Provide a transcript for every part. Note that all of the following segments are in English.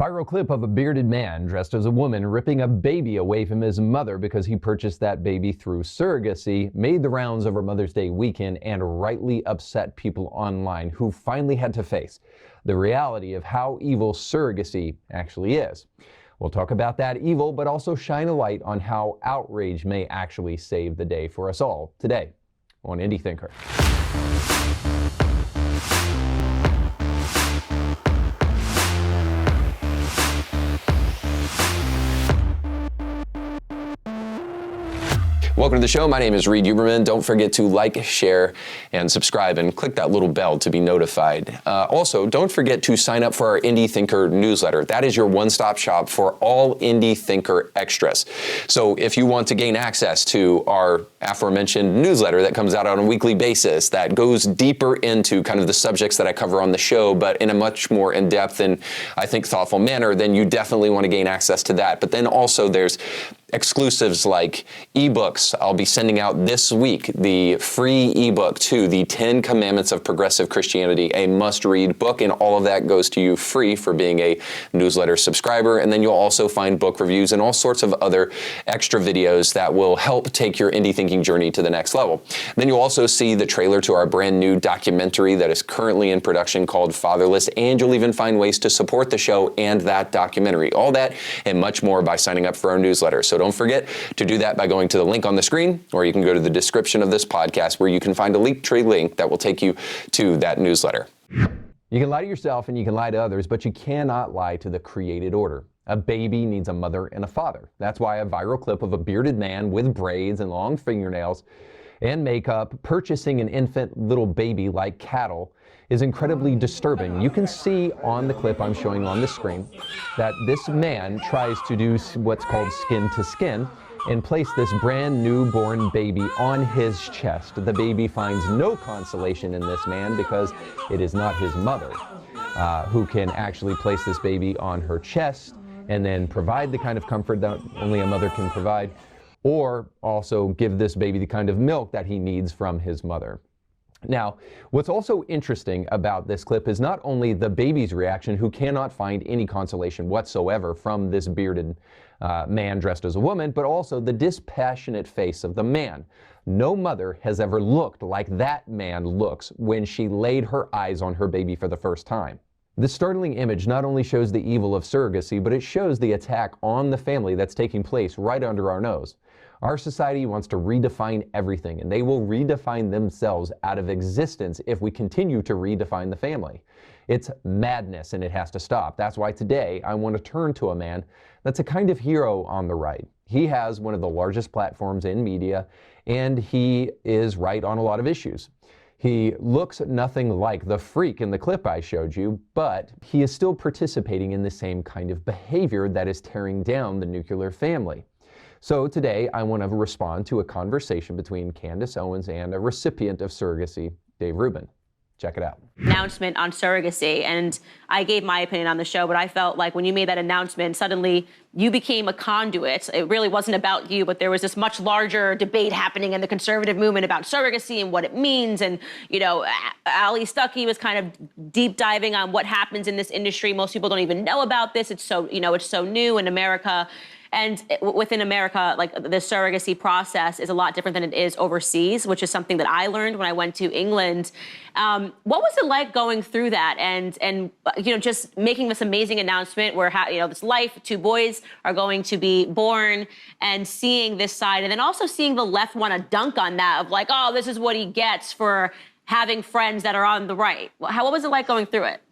Viral clip of a bearded man dressed as a woman ripping a baby away from his mother because he purchased that baby through surrogacy made the rounds over Mother's Day weekend and rightly upset people online who finally had to face the reality of how evil surrogacy actually is. We'll talk about that evil, but also shine a light on how outrage may actually save the day for us all today on Indie Thinker. Welcome to the show. My name is Rubin. Don't forget to like, share, and subscribe, and click that little bell to be notified. Also, don't forget to sign up for our Indie Thinker newsletter. That is your one-stop shop for all Indie Thinker extras. So if you want to gain access to our aforementioned newsletter that comes out on a weekly basis, that goes deeper into kind of the subjects that I cover on the show, but in a much more in-depth and, I think, thoughtful manner, then you definitely want to gain access to that. But then also there's exclusives like ebooks. I'll be sending out this week the free ebook to the 10 Commandments of Progressive Christianity, a must-read book, and all of that goes to you free for being a newsletter subscriber. And then you'll also find book reviews and all sorts of other extra videos that will help take your indie thinking journey to the next level. Then you'll also see the trailer to our brand new documentary that is currently in production called Fatherless, and you'll even find ways to support the show and that documentary. All that and much more by signing up for our newsletter. So don't forget to do that by going to the link on the screen, or you can go to the description of this podcast where you can find a Linktree link that will take you to that newsletter. You can lie to yourself and you can lie to others, but you cannot lie to the created order. A baby needs a mother and a father. That's why a viral clip of a bearded man with braids and long fingernails and makeup purchasing an infant little baby like cattle is incredibly disturbing. You can see on the clip I'm showing on the screen that this man tries to do what's called skin to skin and place this brand newborn baby on his chest. The baby finds no consolation in this man because it is not his mother who can actually place this baby on her chest and then provide the kind of comfort that only a mother can provide, or also give this baby the kind of milk that he needs from his mother. Now, what's also interesting about this clip is not only the baby's reaction, who cannot find any consolation whatsoever from this bearded man dressed as a woman, but also the dispassionate face of the man. No mother has ever looked like that man looks when she laid her eyes on her baby for the first time. This startling image not only shows the evil of surrogacy, but it shows the attack on the family that's taking place right under our nose. Our society wants to redefine everything, and they will redefine themselves out of existence if we continue to redefine the family. It's madness, and it has to stop. That's why today I want to turn to a man that's a kind of hero on the right. He has one of the largest platforms in media, and he is right on a lot of issues. He looks nothing like the freak in the clip I showed you, but he is still participating in the same kind of behavior that is tearing down the nuclear family. So today I want to respond to a conversation between Candace Owens and a recipient of surrogacy, Dave Rubin. Check it out. Announcement on surrogacy, and I gave my opinion on the show, but I felt like when you made that announcement, suddenly you became a conduit. It really wasn't about you, but there was this much larger debate happening in the conservative movement about surrogacy and what it means. And, you know, Ali Stuckey was kind of deep diving on what happens in this industry. Most people don't even know about this. It's so, it's so new in America. And within America, like, the surrogacy process is a lot different than it is overseas, which is something that I learned when I went to England. What was it like going through that and just making this amazing announcement where, this life, 2 boys are going to be born, and seeing this side, and then also seeing the left want to dunk on that of like, oh, this is what he gets for having friends that are on the right. What was it like going through it?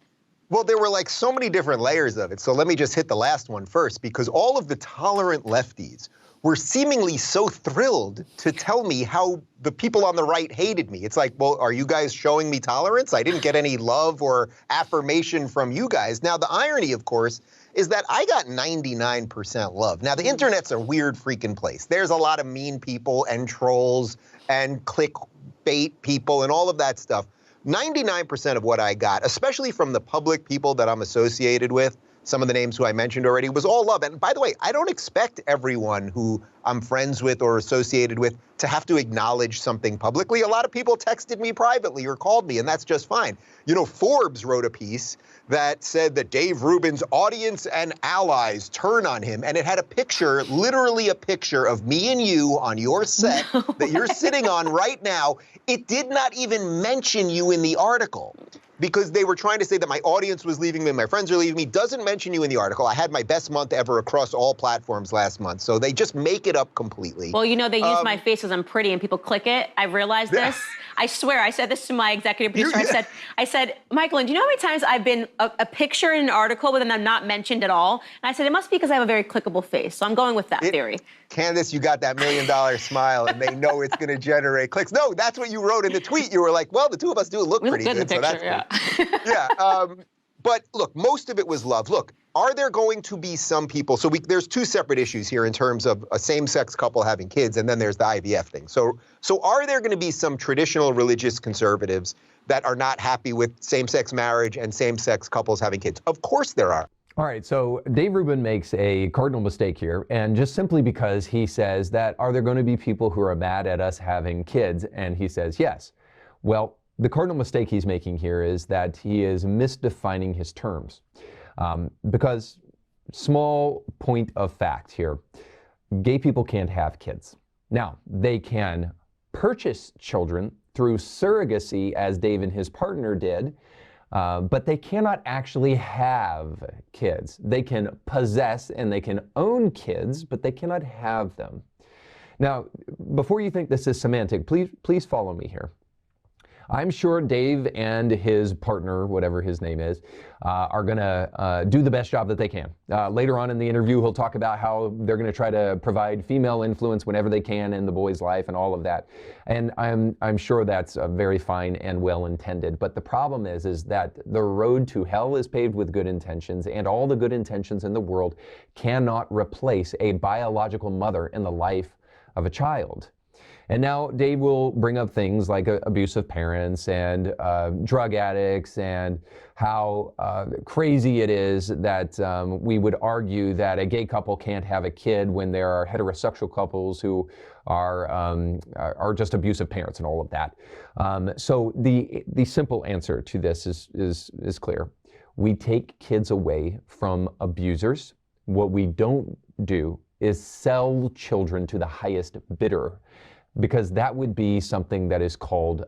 Well, there were like so many different layers of it. So let me just hit the last one first, because all of the tolerant lefties were seemingly so thrilled to tell me how the people on the right hated me. It's like, well, are you guys showing me tolerance? I didn't get any love or affirmation from you guys. Now, the irony, of course, is that I got 99% love. Now, the internet's a weird freaking place. There's a lot of mean people and trolls and clickbait people and all of that stuff. 99% of what I got, especially from the public people that I'm associated with, some of the names who I mentioned already, was all love. And by the way, I don't expect everyone who I'm friends with or associated with to have to acknowledge something publicly. A lot of people texted me privately or called me, and that's just fine. You know, Forbes wrote a piece that said that Dave Rubin's audience and allies turn on him. And it had a picture, literally a picture of me and you on your set that you're sitting on right now. It did not even mention you in the article because they were trying to say that my audience was leaving me, my friends are leaving me. Doesn't mention you in the article. I had my best month ever across all platforms last month. So they just make it up completely. Well, you know, they use my face because I'm pretty and people click it. I realized this. I swear, I said this to my executive producer. I said, Michael, and do you know how many times I've been a picture in an article, but then I'm not mentioned at all? And I said, it must be because I have a very clickable face. So I'm going with that theory. Candace, you got that $1 million smile, and they know it's going to generate clicks. No, that's what you wrote in the tweet. You were like, well, the two of us do look pretty good. In the picture, so that's yeah. But look, most of it was love. Look, are there going to be some people? So there's two separate issues here in terms of a same-sex couple having kids, and then there's the IVF thing. So are there going to be some traditional religious conservatives that are not happy with same-sex marriage and same-sex couples having kids? Of course there are. All right, so Dave Rubin makes a cardinal mistake here, and just simply because he says that, are there going to be people who are mad at us having kids? And he says yes. Well, the cardinal mistake he's making here is that he is misdefining his terms. Because, small point of fact here, gay people can't have kids. Now, they can purchase children through surrogacy, as Dave and his partner did, but they cannot actually have kids. They can possess and they can own kids, but they cannot have them. Now, before you think this is semantic, please follow me here. I'm sure Dave and his partner, whatever his name is, are going to do the best job that they can. Later on in the interview, he'll talk about how they're going to try to provide female influence whenever they can in the boy's life and all of that. And I'm sure that's very fine and well intended. But the problem is that the road to hell is paved with good intentions, and all the good intentions in the world cannot replace a biological mother in the life of a child. And now Dave will bring up things like abusive parents and drug addicts and how crazy it is that we would argue that a gay couple can't have a kid when there are heterosexual couples who are just abusive parents and all of that. So the simple answer to this is clear. We take kids away from abusers. What we don't do is sell children to the highest bidder, because that would be something that is called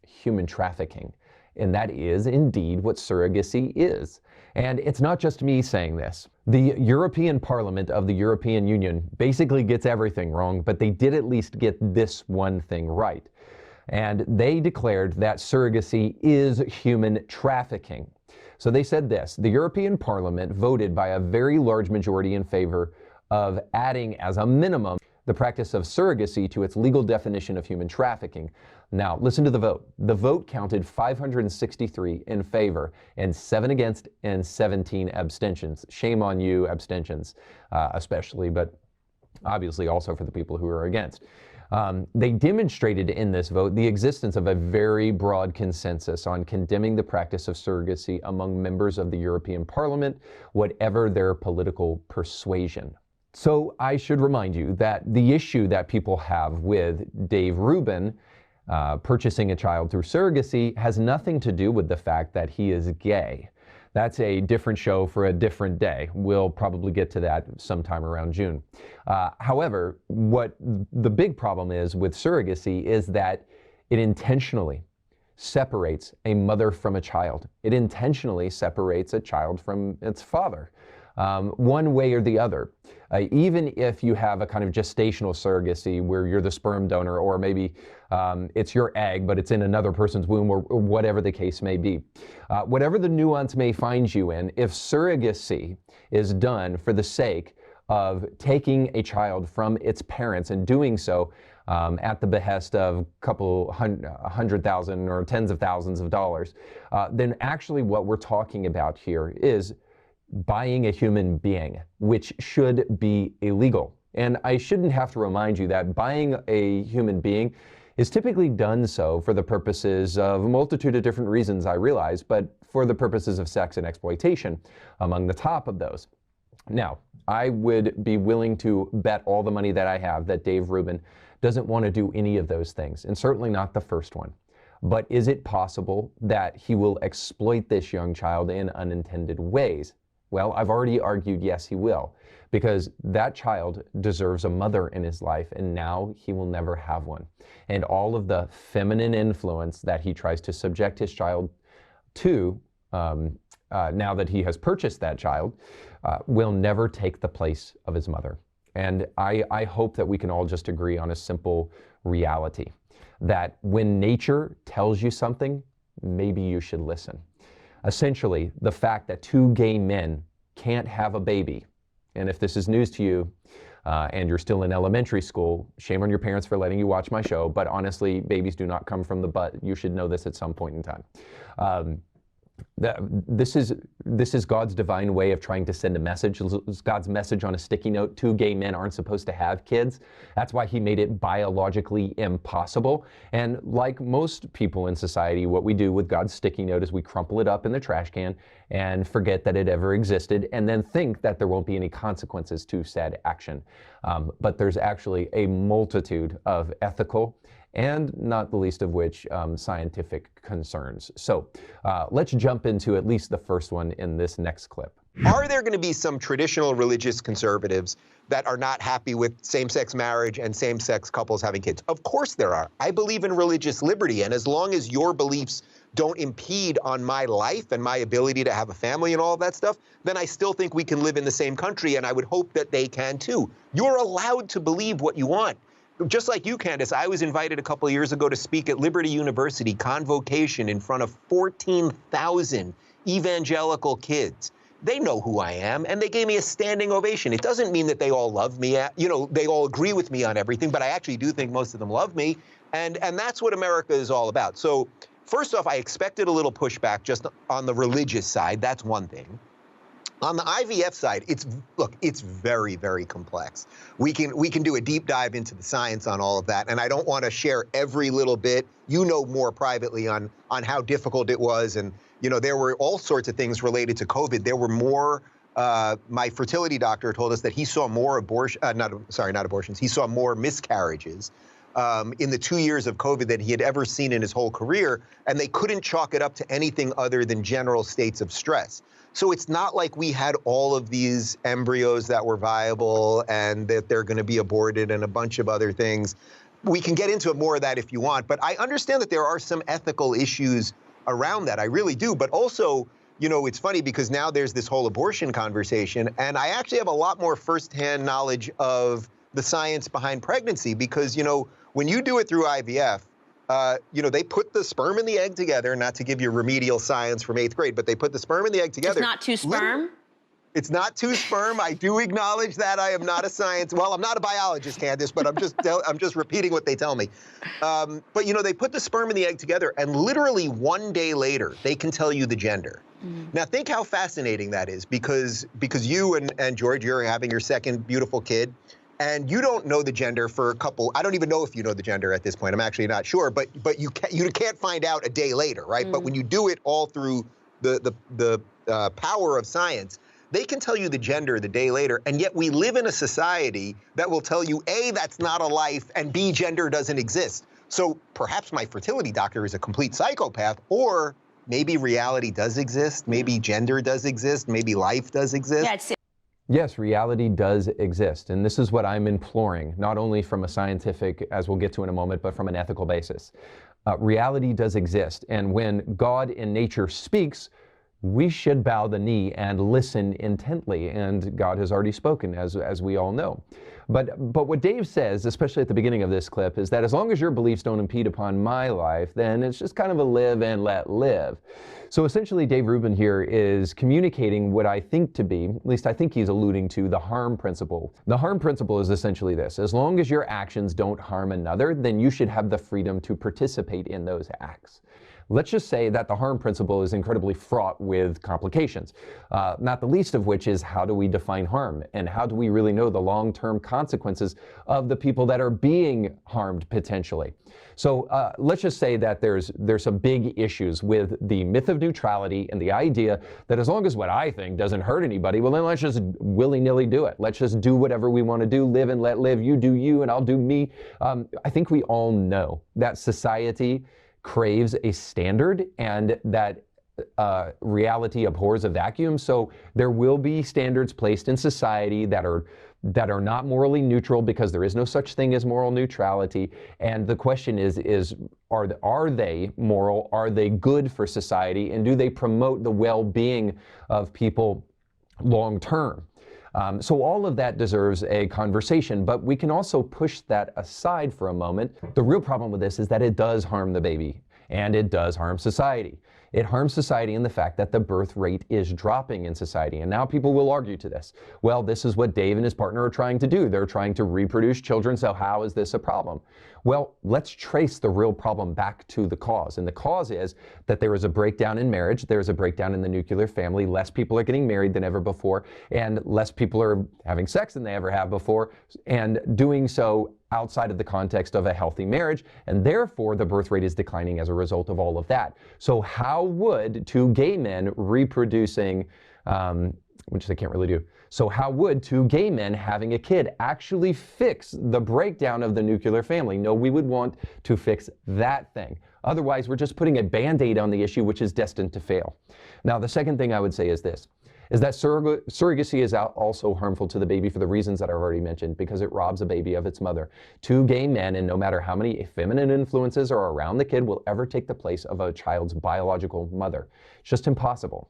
human trafficking. And that is indeed what surrogacy is. And it's not just me saying this. The European Parliament of the European Union basically gets everything wrong, but they did at least get this one thing right. And they declared that surrogacy is human trafficking. So they said this: the European Parliament voted by a very large majority in favor of adding as a minimum the practice of surrogacy to its legal definition of human trafficking. Now, listen to the vote. The vote counted 563 in favor and 7 against and 17 abstentions. Shame on you, abstentions, especially, but obviously also for the people who are against. They demonstrated in this vote the existence of a very broad consensus on condemning the practice of surrogacy among members of the European Parliament, whatever their political persuasion. So I should remind you that the issue that people have with Dave Rubin purchasing a child through surrogacy has nothing to do with the fact that he is gay. That's a different show for a different day. We'll probably get to that sometime around June. However, what the big problem is with surrogacy is that it intentionally separates a mother from a child. It intentionally separates a child from its father. One way or the other. Even if you have a kind of gestational surrogacy where you're the sperm donor, or maybe it's your egg, but it's in another person's womb, or whatever the case may be. Whatever the nuance may find you in, if surrogacy is done for the sake of taking a child from its parents and doing so at the behest of a couple $100,000 or tens of thousands of dollars, then actually what we're talking about here is buying a human being, which should be illegal. And I shouldn't have to remind you that buying a human being is typically done so for the purposes of a multitude of different reasons, I realize, but for the purposes of sex and exploitation among the top of those. Now, I would be willing to bet all the money that I have that Dave Rubin doesn't want to do any of those things, and certainly not the first one. But is it possible that he will exploit this young child in unintended ways? Well, I've already argued yes, he will, because that child deserves a mother in his life, and now he will never have one. And all of the feminine influence that he tries to subject his child to, now that he has purchased that child, will never take the place of his mother. And I hope that we can all just agree on a simple reality, that when nature tells you something, maybe you should listen. Essentially, the fact that two gay men can't have a baby, and if this is news to you, and you're still in elementary school, shame on your parents for letting you watch my show, but honestly, babies do not come from the butt. You should know this at some point in time. This is God's divine way of trying to send a message. It's God's message on a sticky note. Two gay men aren't supposed to have kids. That's why he made it biologically impossible. And like most people in society, what we do with God's sticky note is we crumple it up in the trash can and forget that it ever existed, and then think that there won't be any consequences to said action. But there's actually a multitude of ethical and not the least of which scientific concerns. So let's jump into at least the first one in this next clip. Are there going to be some traditional religious conservatives that are not happy with same-sex marriage and same-sex couples having kids? Of course there are. I believe in religious liberty, and as long as your beliefs don't impede on my life and my ability to have a family and all of that stuff, then I still think we can live in the same country, and I would hope that they can too. You're allowed to believe what you want. Just like you, Candace, I was invited a couple of years ago to speak at Liberty University, convocation in front of 14,000 evangelical kids. They know who I am, and they gave me a standing ovation. It doesn't mean that they all love me, they all agree with me on everything, but I actually do think most of them love me, and that's what America is all about. So first off, I expected a little pushback just on the religious side. That's one thing. On the IVF side, it's very, very complex. We can do a deep dive into the science on all of that, and I don't want to share every little bit. You know more privately on how difficult it was, and there were all sorts of things related to COVID. There were more. My fertility doctor told us that he saw more He saw more miscarriages in the 2 years of COVID that he had ever seen in his whole career, and they couldn't chalk it up to anything other than general states of stress. So it's not like we had all of these embryos that were viable and that they're going to be aborted and a bunch of other things. We can get into more of that if you want, but I understand that there are some ethical issues around that. I really do. But also, it's funny because now there's this whole abortion conversation, and I actually have a lot more firsthand knowledge of the science behind pregnancy because, when you do it through IVF, they put the sperm and the egg together, not to give you remedial science from 8th grade, but they put the sperm and the egg together. It's not two sperm? It's not two sperm. I do acknowledge that. I am not a I'm not a biologist, Candace, but I'm just repeating what they tell me. But they put the sperm and the egg together, and literally 1 day later, they can tell you the gender. Now think how fascinating that is, because you and George, you're having your second beautiful kid. And you don't know the gender for a couple. I don't even know if you know the gender at this point. I'm actually not sure. But you can't find out a day later, right? But when you do it all through the power of science, they can tell you the gender the day later. And yet we live in a society that will tell you, A, that's not a life, and B, gender doesn't exist. So perhaps my fertility doctor is a complete psychopath, or maybe reality does exist. Maybe gender does exist. Maybe life does exist. Yeah, Yes, reality does exist, and this is what I'm imploring, not only from a scientific, as we'll get to in a moment, but from an ethical basis. Reality does exist, and when God in nature speaks, we should bow the knee and listen intently, and God has already spoken, as we all know. But what Dave says, especially at the beginning of this clip, is that as long as your beliefs don't impede upon my life, then it's just kind of a live and let live. So essentially, Dave Rubin here is communicating what I think to be, at least I think he's alluding to, the harm principle. The harm principle is essentially this: as long as your actions don't harm another, then you should have the freedom to participate in those acts. let's just say that the harm principle is incredibly fraught with complications, not the least of which is how do we define harm, and how do we really know the long-term consequences of the people that are being harmed potentially. So let's just say that there's some big issues with the myth of neutrality and the idea that as long as what I think doesn't hurt anybody, well, then let's just willy-nilly do it. Let's just do whatever we want to do, live and let live. You do you and I'll do me. I think we all know that society craves a standard and that reality abhors a vacuum. So there will be standards placed in society that are not morally neutral, because there is no such thing as moral neutrality. And the question is are they moral? Are they good for society? And do they promote the well-being of people long term? So all of that deserves a conversation, but we can also push that aside for a moment. The real problem with this is that it does harm the baby, and it does harm society. It harms society in the fact that the birth rate is dropping in society. And now people will argue to this. Well, this is what Dave and his partner are trying to do. They're trying to reproduce children, so how is this a problem? Well, let's trace the real problem back to the cause. And the cause is that there is a breakdown in marriage, there's a breakdown in the nuclear family, less people are getting married than ever before, and less people are having sex than they ever have before, and doing so outside of the context of a healthy marriage, and therefore the birth rate is declining as a result of all of that. So how would two gay men reproducing, which they can't really do, so how would two gay men having a kid actually fix the breakdown of the nuclear family? No, we would want to fix that thing. Otherwise, we're just putting a Band-Aid on the issue, which is destined to fail. Now, the second thing I would say is this, is that surrogacy is also harmful to the baby for the reasons that I've already mentioned, because it robs a baby of its mother. Two gay men, and no matter how many feminine influences are around the kid, will ever take the place of a child's biological mother. It's just impossible.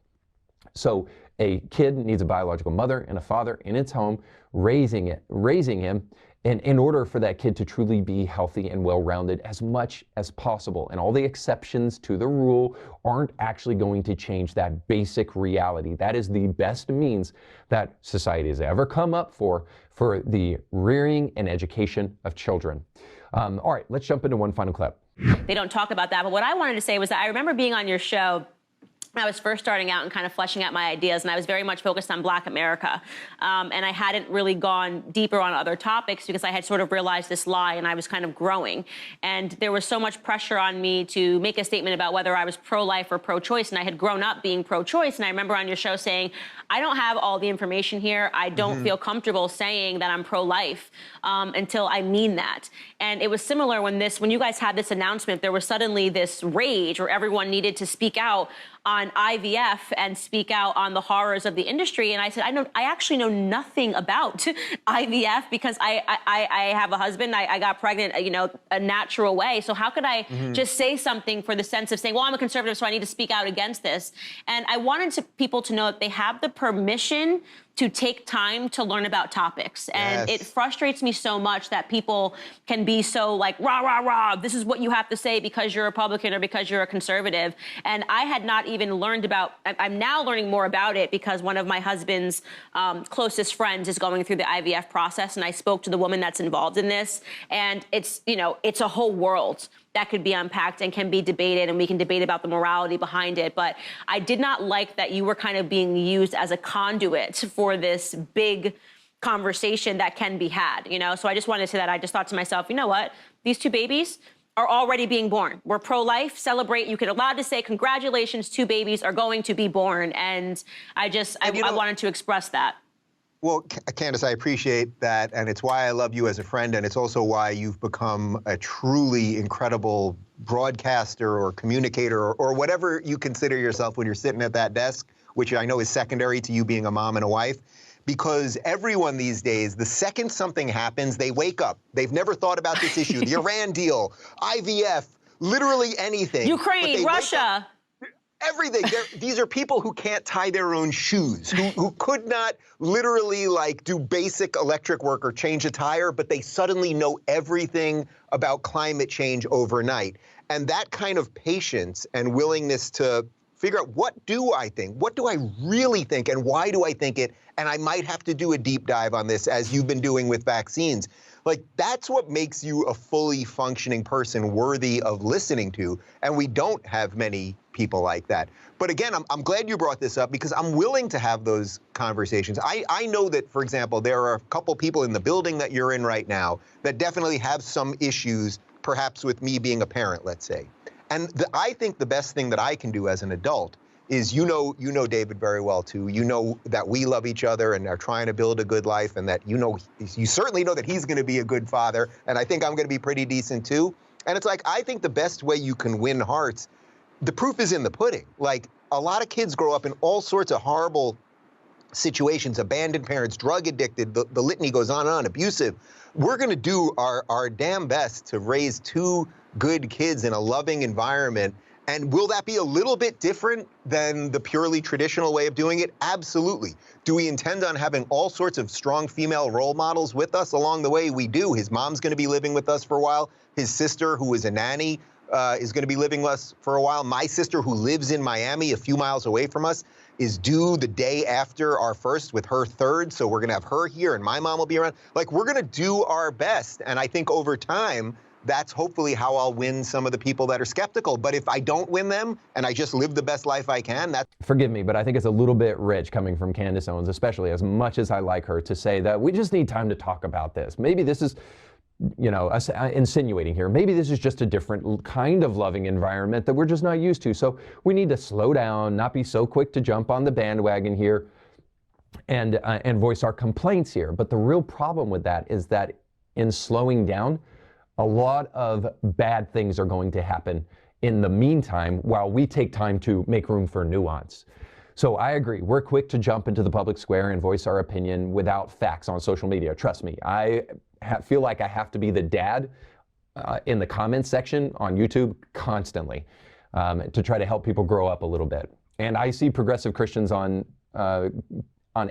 So a kid needs a biological mother and a father in its home, raising him, and in order for that kid to truly be healthy and well-rounded as much as possible. And all the exceptions to the rule aren't actually going to change that basic reality. That is the best means that society has ever come up for the rearing and education of children. All right, let's jump into one final clip. They don't talk about that, but what I wanted to say was that I remember being on your show when I was first starting out and kind of fleshing out my ideas, and I was very much focused on Black America. And I hadn't really gone deeper on other topics because I had sort of realized this lie and I was kind of growing. And there was so much pressure on me to make a statement about whether I was pro-life or pro-choice, and I had grown up being pro-choice. And I remember on your show saying, I don't have all the information here. I don't feel comfortable saying that I'm pro-life until I mean that. And it was similar when you guys had this announcement, there was suddenly this rage where everyone needed to speak out on IVF and speak out on the horrors of the industry. And I said, I actually know nothing about IVF because I have a husband. I got pregnant, a natural way. So how could I just say something for the sense of saying, well, I'm a conservative, so I need to speak out against this. And I wanted people to know that they have the permission to take time to learn about topics. And it frustrates me so much that people can be so like, rah, rah, rah, this is what you have to say because you're a Republican or because you're a conservative. And I had not even learned I'm now learning more about it because one of my husband's closest friends is going through the IVF process, and I spoke to the woman that's involved in this. And it's a whole world that could be unpacked and can be debated, and we can debate about the morality behind it. But I did not like that you were kind of being used as a conduit for this big conversation that can be had, So I just wanted to say that. I just thought to myself, you know what? These two babies are already being born. We're pro-life, celebrate. You could allowed to say, congratulations, two babies are going to be born. And I wanted to express that. Well, Candace, I appreciate that, and it's why I love you as a friend, and it's also why you've become a truly incredible broadcaster or communicator or whatever you consider yourself when you're sitting at that desk, which I know is secondary to you being a mom and a wife, because everyone these days, the second something happens, they wake up. They've never thought about this issue, the Iran deal, IVF, literally anything. Ukraine, Russia. Everything. These are people who can't tie their own shoes, who could not literally do basic electric work or change a tire, but they suddenly know everything about climate change overnight. And that kind of patience and willingness to figure out what do I think? What do I really think? And why do I think it? And I might have to do a deep dive on this, as you've been doing with vaccines. Like, that's what makes you a fully functioning person worthy of listening to. And we don't have many people like that. But again, I'm glad you brought this up, because I'm willing to have those conversations. I know that, for example, there are a couple people in the building that you're in right now that definitely have some issues, perhaps with me being a parent, let's say. And I think the best thing that I can do as an adult is, you know David very well too. You know that we love each other and are trying to build a good life, and that you certainly know that he's going to be a good father, and I think I'm going to be pretty decent too. And it's like, I think the best way you can win hearts, the proof is in the pudding. Like, a lot of kids grow up in all sorts of horrible situations, abandoned parents, drug addicted, the litany goes on and on, abusive. We're going to do our damn best to raise two good kids in a loving environment. And will that be a little bit different than the purely traditional way of doing it? Absolutely. Do we intend on having all sorts of strong female role models with us along the way? We do. His mom's going to be living with us for a while. His sister, who is a nanny, is going to be living with us for a while. My sister, who lives in Miami, a few miles away from us, is due the day after our first with her third. So we're going to have her here, and my mom will be around. Like, we're going to do our best. And I think over time, that's hopefully how I'll win some of the people that are skeptical. But if I don't win them and I just live the best life I can, that's... Forgive me, but I think it's a little bit rich coming from Candace Owens, especially, as much as I like her, to say that we just need time to talk about this. Maybe this is, you know, us insinuating here. Maybe this is just a different kind of loving environment that we're just not used to. So we need to slow down, not be so quick to jump on the bandwagon here and voice our complaints here. But the real problem with that is that in slowing down, a lot of bad things are going to happen in the meantime while we take time to make room for nuance. So I agree, we're quick to jump into the public square and voice our opinion without facts on social media. Trust me, I feel like I have to be the dad in the comments section on YouTube constantly to try to help people grow up a little bit. And I see progressive Christians on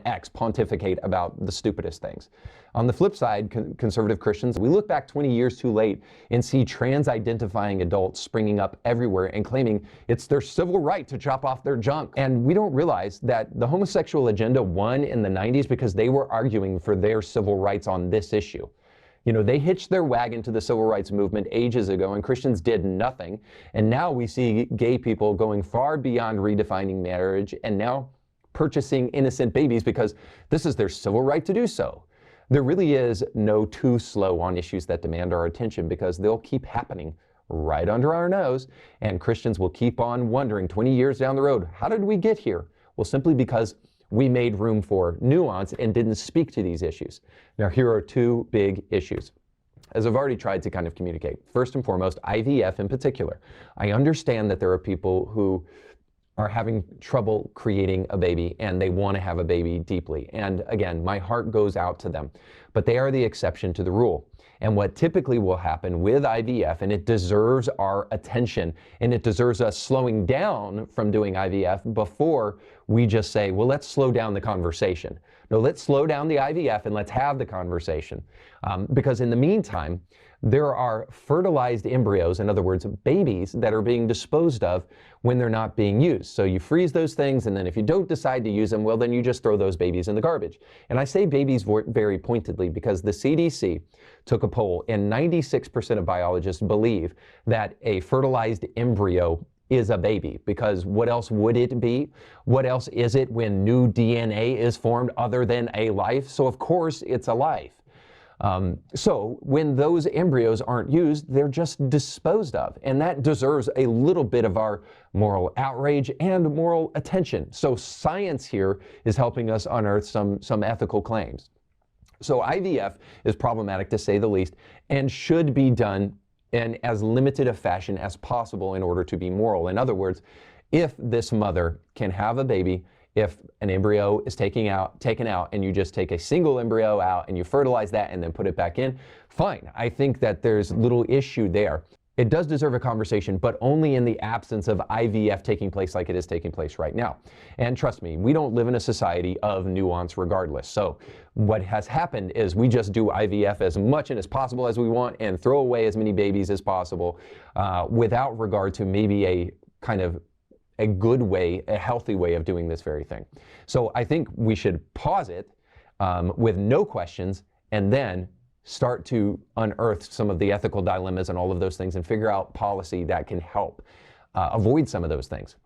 X pontificate about the stupidest things. On the flip side, conservative Christians, we look back 20 years too late and see trans-identifying adults springing up everywhere and claiming it's their civil right to chop off their junk. And we don't realize that the homosexual agenda won in the 90s because they were arguing for their civil rights on this issue. You know, they hitched their wagon to the civil rights movement ages ago, and Christians did nothing. And now we see gay people going far beyond redefining marriage and now purchasing innocent babies because this is their civil right to do so. There really is no too slow on issues that demand our attention, because they'll keep happening right under our nose, and Christians will keep on wondering 20 years down the road, how did we get here? Well, simply because we made room for nuance and didn't speak to these issues. Now, here are two big issues, as I've already tried to kind of communicate. First and foremost, IVF in particular. I understand that there are people who are having trouble creating a baby and they want to have a baby deeply. And again, my heart goes out to them, but they are the exception to the rule. And what typically will happen with IVF, and it deserves our attention, and it deserves us slowing down from doing IVF before we just say, well, let's slow down the conversation. No, let's slow down the IVF and let's have the conversation. Because in the meantime, there are fertilized embryos, in other words, babies that are being disposed of when they're not being used. So you freeze those things, and then if you don't decide to use them, well, then you just throw those babies in the garbage. And I say babies very pointedly because the CDC took a poll, and 96% of biologists believe that a fertilized embryo is a baby, because what else would it be? What else is it when new DNA is formed other than a life? So of course it's a life. So when those embryos aren't used, they're just disposed of, and that deserves a little bit of our moral outrage and moral attention. So science here is helping us unearth some ethical claims. So IVF is problematic, to say the least, and should be done in as limited a fashion as possible in order to be moral. In other words, if this mother can have a baby, if an embryo is taken out and you just take a single embryo out and you fertilize that and then put it back in, fine. I think that there's little issue there. It does deserve a conversation, but only in the absence of IVF taking place like it is taking place right now. And trust me, we don't live in a society of nuance regardless. So what has happened is we just do IVF as much and as possible as we want and throw away as many babies as possible without regard to maybe a kind of a good way, a healthy way of doing this very thing. So I think we should pause it with no questions and then start to unearth some of the ethical dilemmas and all of those things and figure out policy that can help avoid some of those things.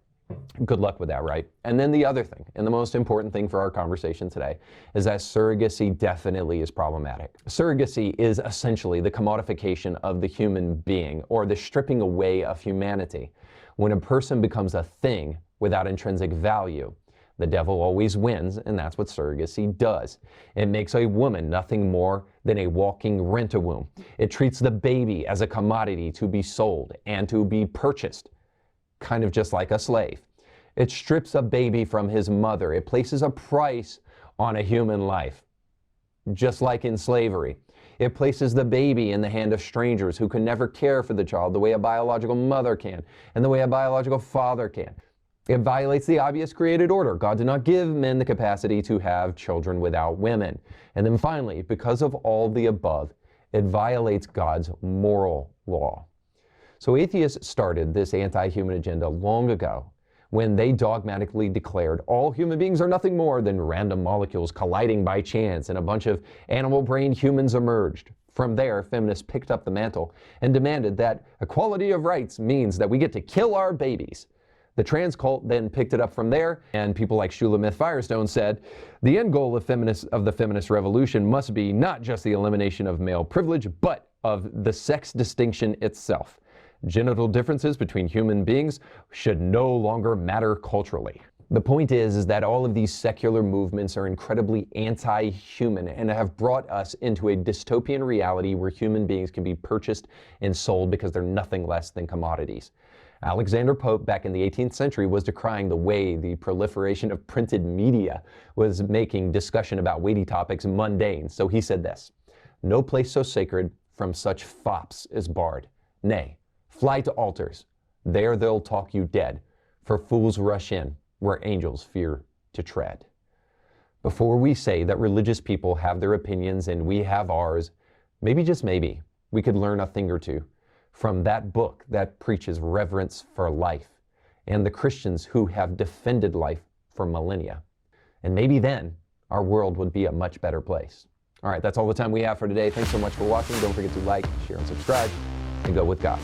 Good luck with that, right? And then the other thing, and the most important thing for our conversation today, is that surrogacy definitely is problematic. Surrogacy is essentially the commodification of the human being, or the stripping away of humanity. When a person becomes a thing without intrinsic value, the devil always wins, and that's what surrogacy does. It makes a woman nothing more than a walking rent-a-womb. It treats the baby as a commodity to be sold and to be purchased, kind of just like a slave. It strips a baby from his mother. It places a price on a human life, just like in slavery. It places the baby in the hand of strangers who can never care for the child the way a biological mother can and the way a biological father can. It violates the obvious created order. God did not give men the capacity to have children without women. And then finally, because of all the above, it violates God's moral law. So atheists started this anti-human agenda long ago when they dogmatically declared all human beings are nothing more than random molecules colliding by chance and a bunch of animal-brained humans emerged. From there, feminists picked up the mantle and demanded that equality of rights means that we get to kill our babies. The trans cult then picked it up from there, and people like Shulamith Firestone said, the end goal of the feminist revolution must be not just the elimination of male privilege, but of the sex distinction itself. Genital differences between human beings should no longer matter culturally. The point is that all of these secular movements are incredibly anti-human and have brought us into a dystopian reality where human beings can be purchased and sold because they're nothing less than commodities. Alexander Pope back in the 18th century was decrying the way the proliferation of printed media was making discussion about weighty topics mundane. So he said this, "No place so sacred from such fops is barred. Nay, fly to altars, there they'll talk you dead, for fools rush in where angels fear to tread." Before we say that religious people have their opinions and we have ours, maybe just maybe, we could learn a thing or two from that book that preaches reverence for life and the Christians who have defended life for millennia. And maybe then our world would be a much better place. All right, that's all the time we have for today. Thanks so much for watching. Don't forget to like, share, and subscribe, and go with God.